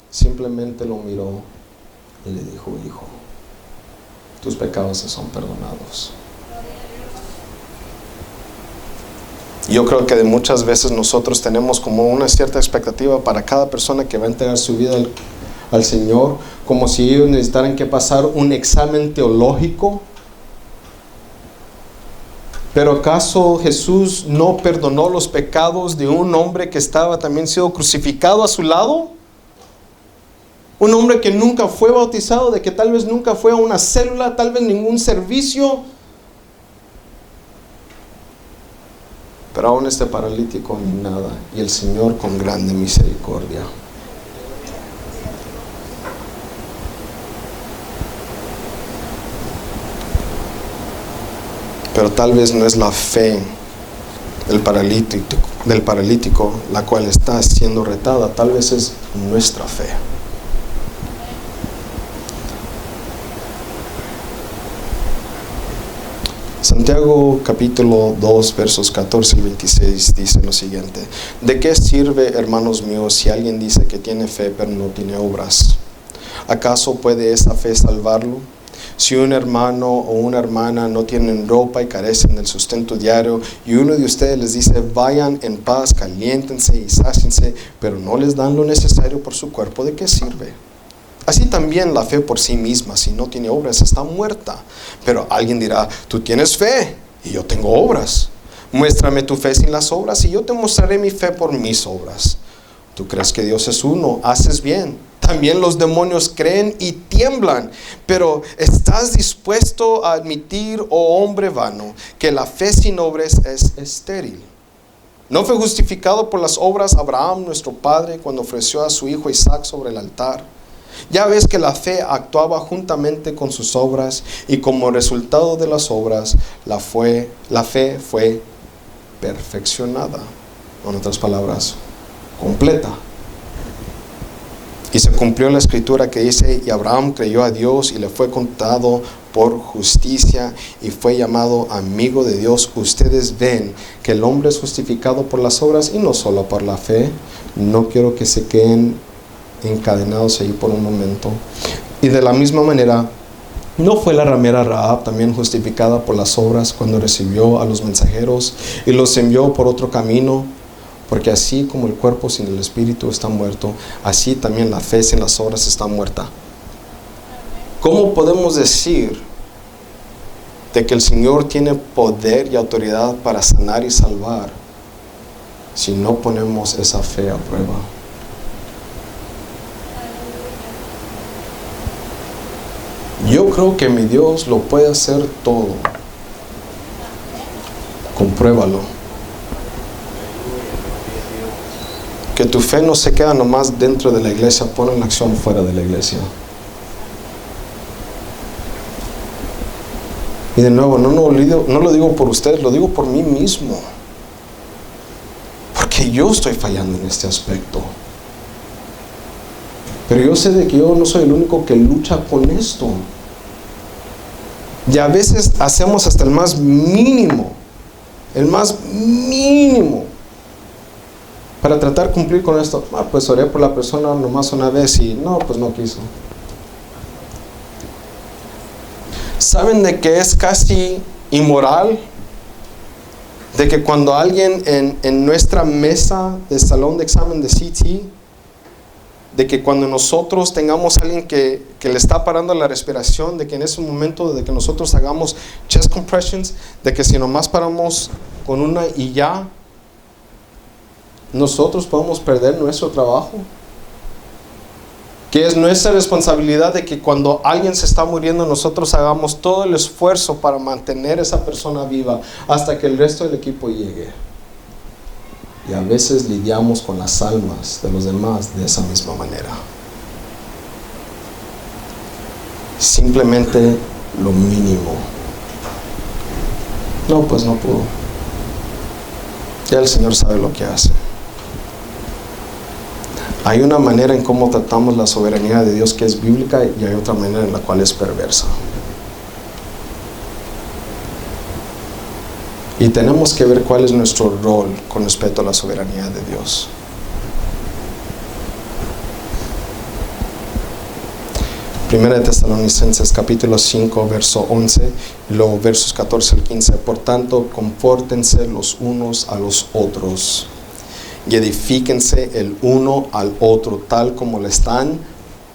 Simplemente lo miró y le dijo: hijo, tus pecados se son perdonados. Yo creo que de muchas veces nosotros tenemos como una cierta expectativa para cada persona que va a entregar su vida al Señor, como si ellos necesitaran que pasar un examen teológico. ¿Pero acaso Jesús no perdonó los pecados de un hombre que estaba también siendo crucificado a su lado? Un hombre que nunca fue bautizado, de que tal vez nunca fue a una célula, tal vez ningún servicio. Pero aún este paralítico ni nada, y el Señor con grande misericordia. Pero tal vez no es la fe del paralítico la cual está siendo retada, tal vez es nuestra fe. Santiago capítulo 2 versos 14 y 26 dice lo siguiente: ¿de qué sirve, hermanos míos, si alguien dice que tiene fe pero no tiene obras? ¿Acaso puede esa fe salvarlo? Si un hermano o una hermana no tienen ropa y carecen del sustento diario, y uno de ustedes les dice, vayan en paz, caliéntense y sáciense, pero no les dan lo necesario por su cuerpo, ¿de qué sirve? Así también la fe por sí misma, si no tiene obras, está muerta. Pero alguien dirá, tú tienes fe y yo tengo obras. Muéstrame tu fe sin las obras y yo te mostraré mi fe por mis obras. Tú crees que Dios es uno, haces bien. También los demonios creen y tiemblan. Pero ¿estás dispuesto a admitir, oh hombre vano, que la fe sin obras es estéril? ¿No fue justificado por las obras Abraham, nuestro padre, cuando ofreció a su hijo Isaac sobre el altar? Ya ves que la fe actuaba juntamente con sus obras, y como resultado de las obras, la fe fue perfeccionada. En otras palabras, completa. Y se cumplió la escritura que dice, y Abraham creyó a Dios y le fue contado por justicia y fue llamado amigo de Dios. Ustedes ven que el hombre es justificado por las obras y no solo por la fe. No quiero que se queden encadenados ahí por un momento. Y de la misma manera, ¿no fue la ramera Rahab también justificada por las obras cuando recibió a los mensajeros y los envió por otro camino? Porque así como el cuerpo sin el espíritu está muerto, así también la fe sin las obras está muerta. ¿Cómo podemos decir de que el Señor tiene poder y autoridad para sanar y salvar si no ponemos esa fe a prueba? Yo creo que mi Dios lo puede hacer todo. Compruébalo. Que tu fe no se queda nomás dentro de la iglesia, pon en acción fuera de la iglesia. Y de nuevo, no lo digo por ustedes, lo digo por mí mismo. Porque yo estoy fallando en este aspecto. Pero yo sé de que yo no soy el único que lucha con esto. Y a veces hacemos hasta el más mínimo para tratar de cumplir con esto. Pues oré por la persona nomás una vez y pues no quiso. ¿Saben de que es casi inmoral? De que cuando alguien en nuestra mesa de salón de examen de CT, de que cuando nosotros tengamos a alguien que le está parando la respiración, de que en ese momento de que nosotros hagamos chest compressions, de que si nomás paramos con una y ya, nosotros podemos perder nuestro trabajo. Que es nuestra responsabilidad de que cuando alguien se está muriendo, nosotros hagamos todo el esfuerzo para mantener a esa persona viva hasta que el resto del equipo llegue. Y a veces lidiamos con las almas de los demás de esa misma manera. Simplemente lo mínimo. Pues no pudo. Ya el Señor sabe lo que hace. Hay una manera en cómo tratamos la soberanía de Dios que es bíblica, y hay otra manera en la cual es perversa. Y tenemos que ver cuál es nuestro rol con respecto a la soberanía de Dios. Primera de Tesalonicenses capítulo 5 verso 11 y luego versos 14 al 15. Por tanto, compórtense los unos a los otros y edifíquense el uno al otro tal como lo están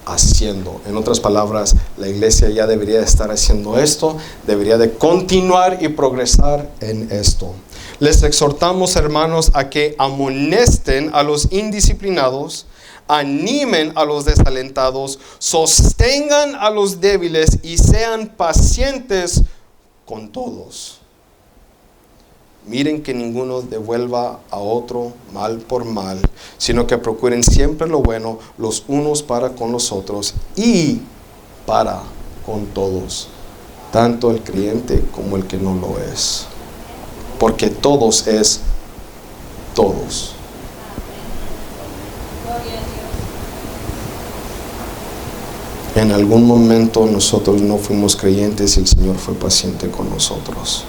haciendo. En otras palabras, la iglesia ya debería estar haciendo esto, debería de continuar y progresar en esto. Les exhortamos, hermanos, a que amonesten a los indisciplinados, animen a los desalentados, sostengan a los débiles y sean pacientes con todos. Miren que ninguno devuelva a otro mal por mal, sino que procuren siempre lo bueno los unos para con los otros y para con todos, tanto el creyente como el que no lo es. Porque todos es todos. En algún momento nosotros no fuimos creyentes y el Señor fue paciente con nosotros.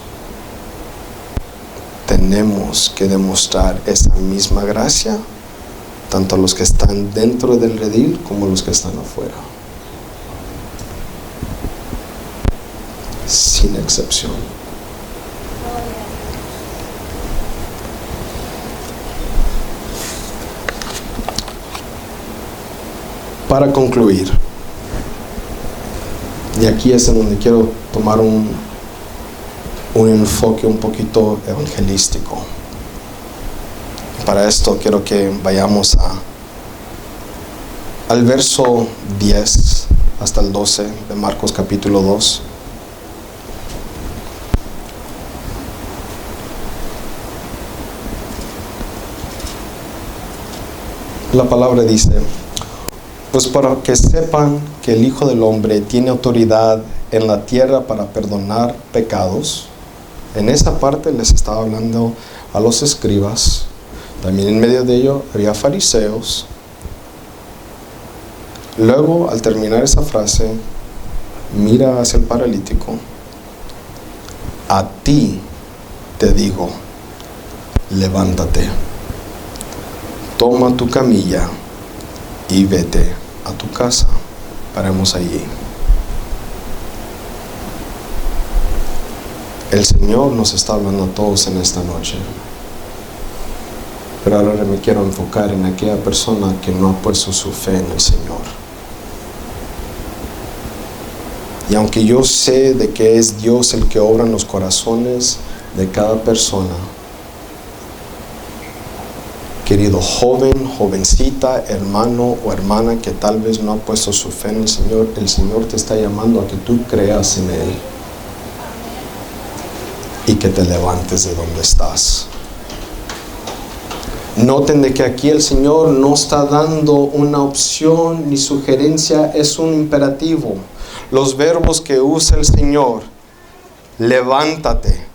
Tenemos que demostrar esa misma gracia, tanto a los que están dentro del redil como a los que están afuera. Sin excepción. Para concluir, y aquí es en donde quiero tomar un enfoque un poquito evangelístico. Para esto quiero que vayamos al verso 10 hasta el 12 de Marcos capítulo 2. La palabra dice: pues para que sepan que el Hijo del Hombre tiene autoridad en la tierra para perdonar pecados. En esa parte les estaba hablando a los escribas. También en medio de ello había fariseos. Luego, al terminar esa frase, mira hacia el paralítico. A ti te digo, levántate, toma tu camilla y vete a tu casa. Paremos allí. El Señor nos está hablando a todos en esta noche. Pero ahora me quiero enfocar en aquella persona que no ha puesto su fe en el Señor. Y aunque yo sé de que es Dios el que obra en los corazones de cada persona, querido joven, jovencita, hermano o hermana que tal vez no ha puesto su fe en el Señor te está llamando a que tú creas en Él y que te levantes de donde estás. Noten de que aquí el Señor no está dando una opción ni sugerencia, es un imperativo. Los verbos que usa el Señor: levántate,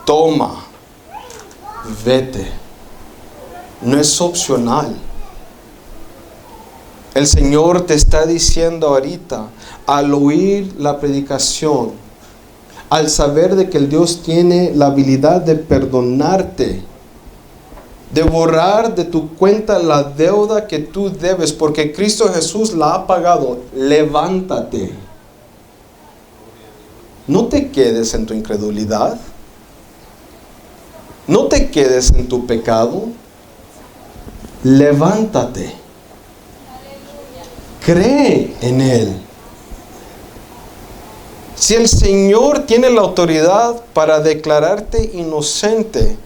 toma, vete. No es opcional. El Señor te está diciendo ahorita, al oír la predicación, al saber de que el Dios tiene la habilidad de perdonarte, de borrar de tu cuenta la deuda que tú debes, porque Cristo Jesús la ha pagado. Levántate. No te quedes en tu incredulidad. No te quedes en tu pecado. Levántate. Cree en Él. Si el Señor tiene la autoridad para declararte inocente,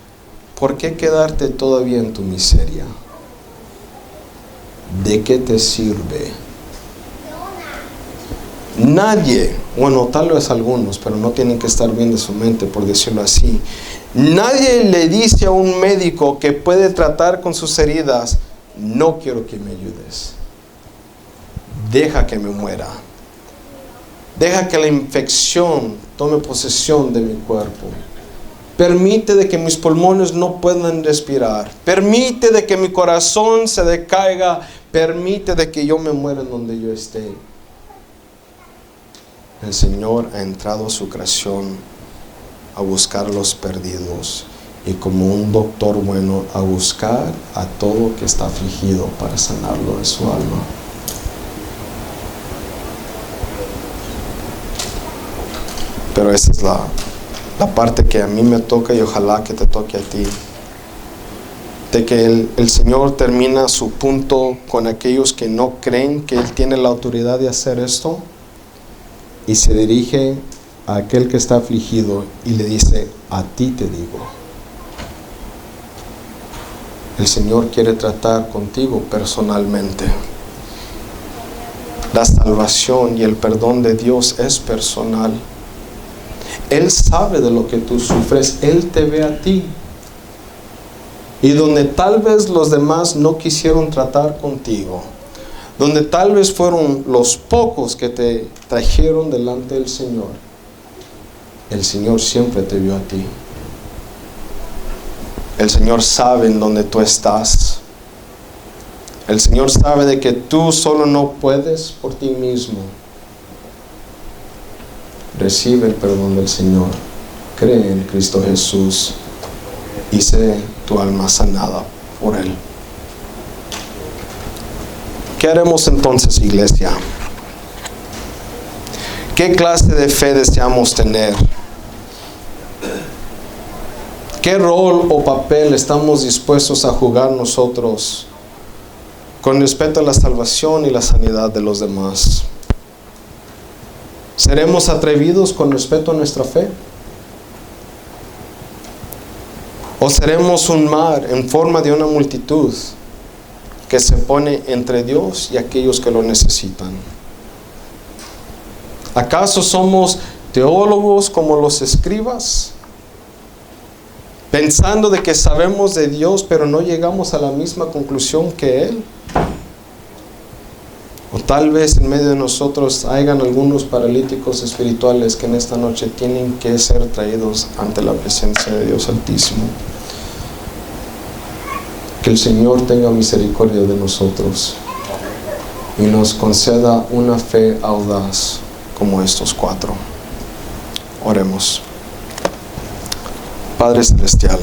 ¿por qué quedarte todavía en tu miseria? ¿De qué te sirve? Nadie, bueno, tal vez algunos, pero no tienen que estar bien de su mente, por decirlo así. Nadie le dice a un médico que puede tratar con sus heridas: no quiero que me ayudes. Deja que me muera. Deja que la infección tome posesión de mi cuerpo. Permite de que mis pulmones no puedan respirar. Permite de que mi corazón se decaiga. Permite de que yo me muera en donde yo esté. El Señor ha entrado a su creación a buscar a los perdidos, y como un doctor bueno, a buscar a todo que está afligido para sanarlo de su alma. Pero esa es la parte que a mí me toca, y ojalá que te toque a ti. De que el Señor termina su punto con aquellos que no creen que Él tiene la autoridad de hacer esto, y se dirige a aquel que está afligido y le dice: a ti te digo. El Señor quiere tratar contigo personalmente. La salvación y el perdón de Dios es personal. Él sabe de lo que tú sufres, Él te ve a ti. Y donde tal vez los demás no quisieron tratar contigo, donde tal vez fueron los pocos que te trajeron delante del Señor, el Señor siempre te vio a ti. El Señor sabe en dónde tú estás. El Señor sabe de que tú solo no puedes por ti mismo. Recibe el perdón del Señor. Cree en Cristo Jesús y sé tu alma sanada por Él. ¿Qué haremos entonces, iglesia? ¿Qué clase de fe deseamos tener? ¿Qué rol o papel estamos dispuestos a jugar nosotros con respecto a la salvación y la sanidad de los demás? ¿Seremos atrevidos con respecto a nuestra fe? ¿O seremos un mar en forma de una multitud que se pone entre Dios y aquellos que lo necesitan? ¿Acaso somos teólogos como los escribas, pensando de que sabemos de Dios pero no llegamos a la misma conclusión que Él? O tal vez en medio de nosotros hayan algunos paralíticos espirituales que en esta noche tienen que ser traídos ante la presencia de Dios Altísimo. Que el Señor tenga misericordia de nosotros y nos conceda una fe audaz como estos 4. Oremos. Padre Celestial,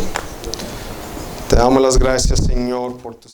te damos las gracias, Señor, por tu